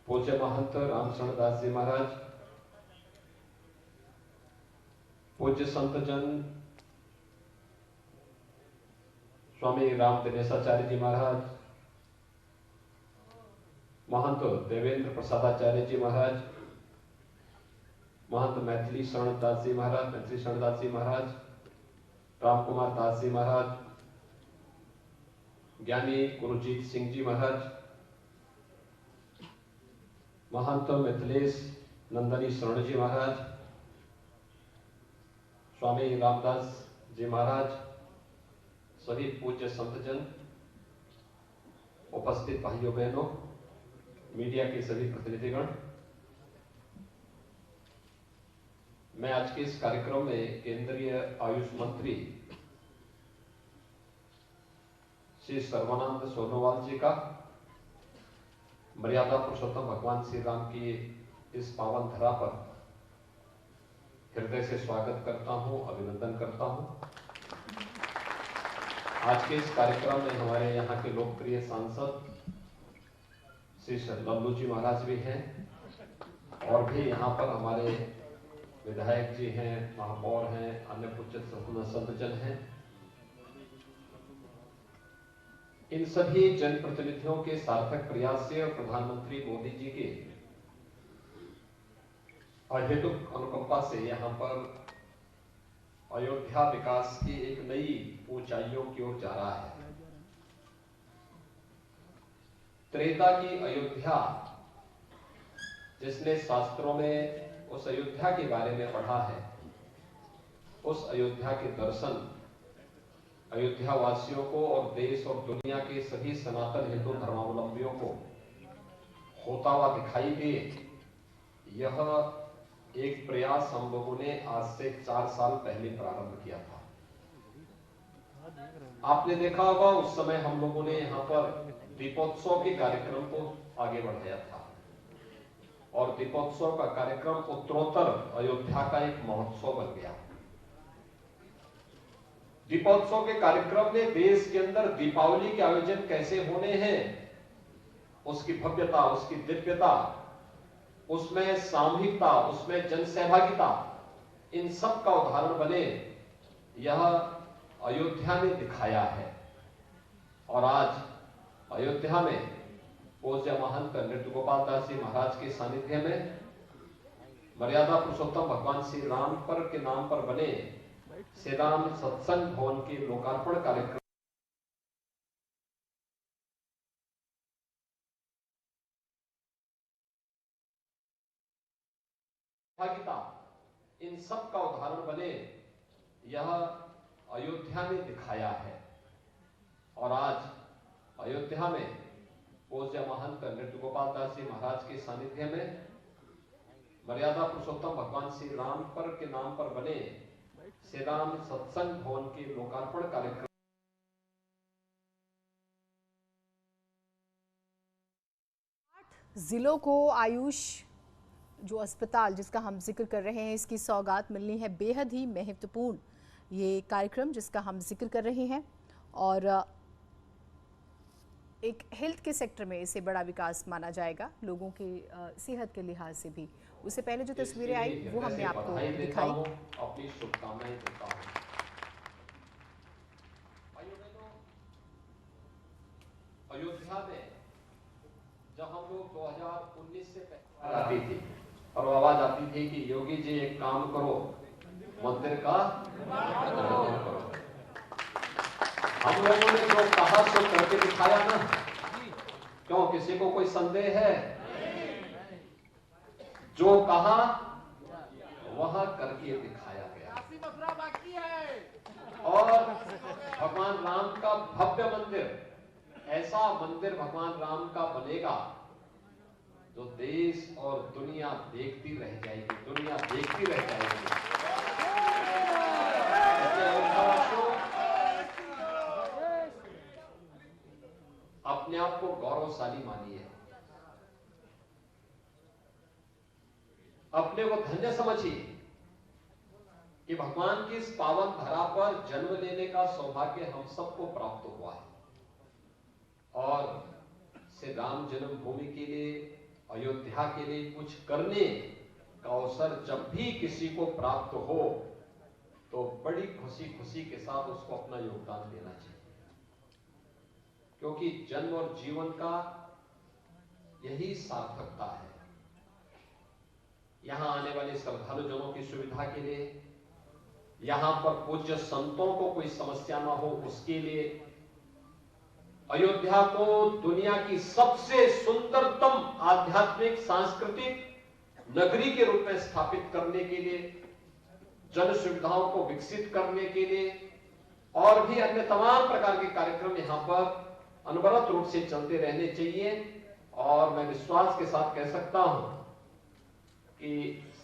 पूज्य महंत रामशरण दास जी महाराज, पूज्य संत जन स्वामी राम दिनेशाचार्य जी महाराज, महंत देवेंद्र प्रसादाचार्य जी महाराज, महंत मैथिली शरण दास जी महाराज, मैथिली शरण दास जी महाराज, राम कुमार दास जी महाराज, ज्ञानी गुरुजीत सिंह जी महाराज, महंत मिथिलेश नंदनी शरण जी महाराज, स्वामी रामदास जी महाराज, सभी पूज्य संतजन, उपस्थित भाइयों बहनों, मीडिया के सभी प्रतिनिधिगण, मैं आज के इस कार्यक्रम में केंद्रीय आयुष मंत्री श्री सर्वानंद सोनोवाल जी का मर्यादा पुरुषोत्तम भगवान श्री राम की इस पावन धरा पर हृदय से स्वागत करता हूं, अभिनंदन करता हूं। आज के इस कार्यक्रम में हमारे यहाँ के लोकप्रिय सांसद श्री लल्लू जी महाराज भी हैं और भी यहाँ पर हमारे विधायक जी हैं, महापौर हैं, अन्य पूज्य संतजन हैं। इन सभी जनप्रतिनिधियों के सार्थक प्रयास से और प्रधानमंत्री मोदी जी के अहेतुक अनुकंपा से यहाँ पर अयोध्या विकास की एक नई ऊंचाइयों की ओर जा रहा है। त्रेता की अयोध्या, जिसने शास्त्रों में उस अयोध्या के बारे में पढ़ा है, उस अयोध्या के दर्शन अयोध्या वासियों को और देश और दुनिया के सभी सनातन हिंदू धर्मावलंबियों को होता हुआ दिखाई दे, यह एक प्रयास हम लोगों ने आज से 4 साल पहले प्रारंभ किया था। आपने देखा होगा उस समय हम लोगों ने यहाँ पर दीपोत्सव के कार्यक्रम को आगे बढ़ाया था और दीपोत्सव का कार्यक्रम उत्तरोत्तर अयोध्या का एक महोत्सव बन गया। दीपोत्सव के कार्यक्रम में देश के अंदर दीपावली के आयोजन कैसे होने हैं, उसकी भव्यता, उसकी दिव्यता, उसमें सामूहिकता, उसमें जनसहभागिता, इन सब का उदाहरण बने, यह अयोध्या ने दिखाया है। और आज अयोध्या में पूज्य महंत नृत्य गोपाल दास जी महाराज के सानिध्य में मर्यादा पुरुषोत्तम भगवान श्री राम पर के नाम पर बने श्री राम सत्संग भवन के लोकार्पण कार्यक्रम इन सब का उदाहरण बने, यह अयोध्या ने दिखाया है। और आज अयोध्या में पूज्य महंत नृत्य गोपाल दास जी महाराज के सानिध्य में मर्यादा पुरुषोत्तम भगवान श्री राम पर के नाम पर बने श्री राम सत्संग भवन के लोकार्पण कार्यक्रम 8 जिलों को आयुष जो अस्पताल जिसका हम जिक्र कर रहे हैं, इसकी सौगात मिलनी है। बेहद ही महत्वपूर्ण ये कार्यक्रम जिसका हम जिक्र कर रहे हैं और एक हेल्थ के सेक्टर में इसे बड़ा विकास माना जाएगा, लोगों की सेहत के लिहाज से भी। उससे पहले जो तस्वीरें आई वो हमने आपको दिखाई। अपनी शुभकामनाएं देता हूं। अयोध्या में जब हम लोग 2019 से पहले आती थी और आवाज आती थी कि योगी जी एक काम करो, मंदिर का निर्माण करो। हम लोगों ने जो कहा सो करके दिखाया ना। क्यों, किसी को कोई संदेह है? जो कहा वह करके दिखाया गया। और भगवान राम का भव्य मंदिर, ऐसा मंदिर भगवान राम का बनेगा जो देश और दुनिया देखती रह जाएगी, दुनिया देखती रह जाएगी। अपने आप को गौरवशाली मानिए, अपने को धन्य समझिए कि भगवान की इस पावन धरा पर जन्म लेने का सौभाग्य हम सबको प्राप्त हुआ है। और श्री राम जन्मभूमि के लिए अयोध्या के लिए कुछ करने का अवसर जब भी किसी को प्राप्त हो तो बड़ी खुशी के साथ उसको अपना योगदान देना चाहिए, क्योंकि जन्म और जीवन का यही सार्थकता है। यहां आने वाले श्रद्धालु जनों की सुविधा के लिए, यहां पर पूज्य संतों को कोई समस्या ना हो उसके लिए, अयोध्या को दुनिया की सबसे सुंदरतम आध्यात्मिक सांस्कृतिक नगरी के रूप में स्थापित करने के लिए, जन सुविधाओं को विकसित करने के लिए और भी अन्य तमाम प्रकार के कार्यक्रम यहां पर अनवरत रूप से चलते रहने चाहिए। और मैं विश्वास के साथ कह सकता हूं कि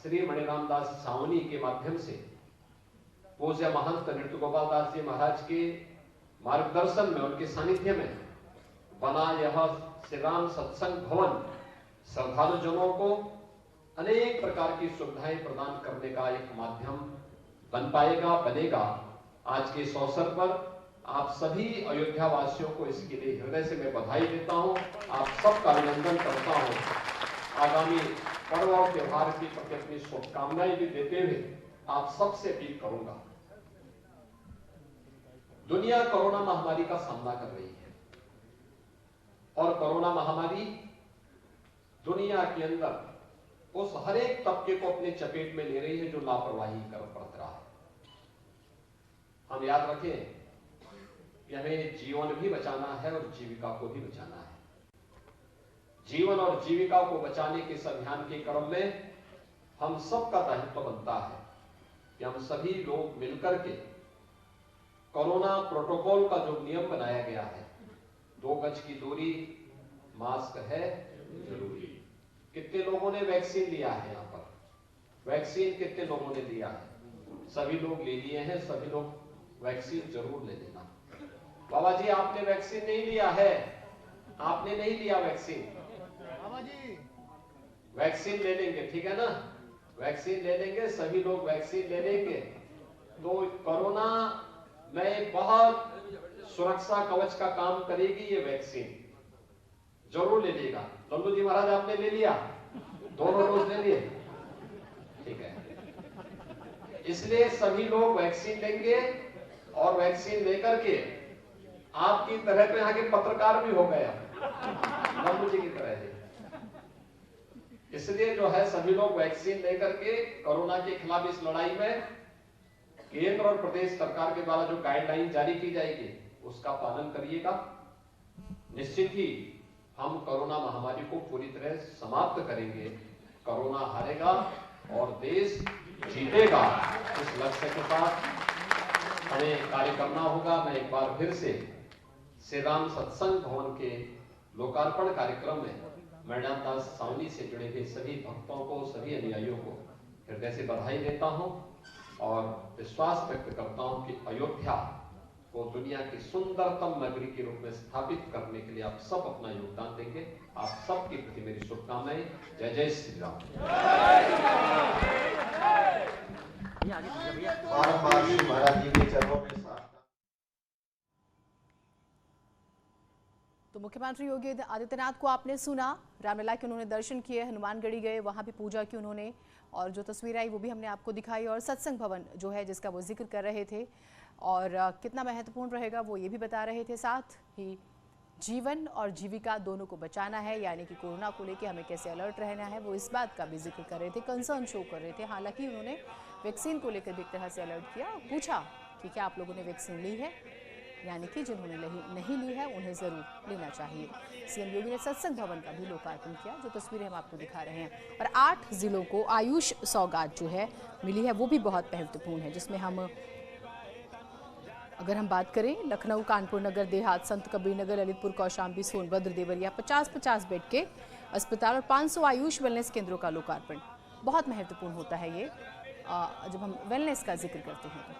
श्री मणिराम दास सावनी के माध्यम से पूज्य महंत नृत्य गोपाल दास जी महाराज के मार्गदर्शन में, उनके सानिध्य में बना यह श्री राम सत्संग भवन श्रद्धालु जनों को अनेक प्रकार की सुविधाएं प्रदान करने का एक माध्यम बन पाएगा, बनेगा। आज के इस अवसर पर आप सभी अयोध्या वासियों को इसके लिए हृदय से मैं बधाई देता हूं, आप सबका अभिनंदन करता हूं। आगामी पर्व और त्योहार के प्रति अपनी शुभकामनाएं भी देते हुए आप सबसे अपील करूंगा, दुनिया कोरोना महामारी का सामना कर रही है और कोरोना महामारी दुनिया के अंदर उस हर एक तबके को अपने चपेट में ले रही है जो लापरवाही कर बरत रहा है। हम याद रखें कि हमें जीवन भी बचाना है और जीविका को भी बचाना है। जीवन और जीविका को बचाने के इस अभियान के क्रम में हम सबका दायित्व बनता है कि हम सभी लोग मिलकर के कोरोना प्रोटोकॉल का जो नियम बनाया गया है, 2 गज की दूरी, मास्क है जरूरी। कितने लोगों ने वैक्सीन लिया है? यहाँ पर वैक्सीन कितने लोगों ने लिया है? सभी लोग ले लिए हैं। सभी लोग वैक्सीन जरूर ले लेना। बाबा जी आपने वैक्सीन नहीं लिया है? आपने नहीं लिया वैक्सीन? बाबा जी वैक्सीन ले लेंगे, ठीक है ना? वैक्सीन ले लेंगे, सभी लोग वैक्सीन ले लेंगे तो कोरोना में बहुत सुरक्षा कवच का काम करेगी ये वैक्सीन। जरूर ले लेगा। लल्लू जी महाराज आपने ले लिया? दोनों डोज ले लिए? ठीक है। इसलिए सभी लोग वैक्सीन लेंगे और वैक्सीन लेकर के आपकी तरह पे यहाँ के पत्रकार भी हो गए लल्लू जी की तरह है। इसलिए जो है सभी लोग वैक्सीन लेकर के कोरोना के खिलाफ इस लड़ाई में केंद्र और प्रदेश सरकार के द्वारा जो गाइडलाइन जारी की जाएगी उसका पालन करिएगा। निश्चित ही हम कोरोना महामारी को पूरी तरह समाप्त करेंगे। कोरोना हारेगा और देश जीतेगा। इस लक्ष्य के साथ हमें कार्य करना होगा। मैं एक बार फिर से श्री राम सत्संग भवन के लोकार्पण कार्यक्रम में मणिराम दास सावनी से जुड़े हुए सभी भक्तों को, सभी अनुयायियों को हृदय से बधाई देता हूं और विश्वास व्यक्त करता हूं कि अयोध्या को दुनिया की सुंदरतम नगरी के रूप में स्थापित करने के लिए आप सब अपना योगदान देंगे। आप सबके प्रति मेरी शुभकामनाएं। जय जय श्री राम। महाराज जी के चरणों में तो मुख्यमंत्री योगी आदित्यनाथ को आपने सुना, रामलला के उन्होंने दर्शन किए, हनुमानगढ़ी गए, वहां भी पूजा की उन्होंने और जो तस्वीर आई वो भी हमने आपको दिखाई और सत्संग भवन जो है जिसका वो जिक्र कर रहे थे और कितना महत्वपूर्ण रहेगा वो ये भी बता रहे थे। साथ ही जीवन और जीविका दोनों को बचाना है, यानी कि कोरोना को लेकर हमें कैसे अलर्ट रहना है वो इस बात का भी जिक्र कर रहे थे, कंसर्न शो कर रहे थे। हालांकि उन्होंने वैक्सीन को लेकर भी एक तरह से अलर्ट किया, पूछा कि क्या आप लोगों ने वैक्सीन ली है, यानी कि जिन्होंने नहीं ली है उन्हें ज़रूर लेना चाहिए। सीएम योगी ने सत्संग भवन का भी लोकार्पण किया, जो तस्वीरें हम आपको दिखा रहे हैं। और 8 जिलों को आयुष सौगात जो है मिली है वो भी बहुत महत्वपूर्ण है, जिसमें अगर हम बात करें लखनऊ, कानपुर नगर, देहात, संत कबीर नगर, ललितपुर, कौशाम्बी, सोनभद्र, देवरिया 50-50 बेड के अस्पताल और 500 आयुष वेलनेस केंद्रों का लोकार्पण बहुत महत्वपूर्ण होता है ये जब हम वेलनेस का जिक्र करते हैं तो।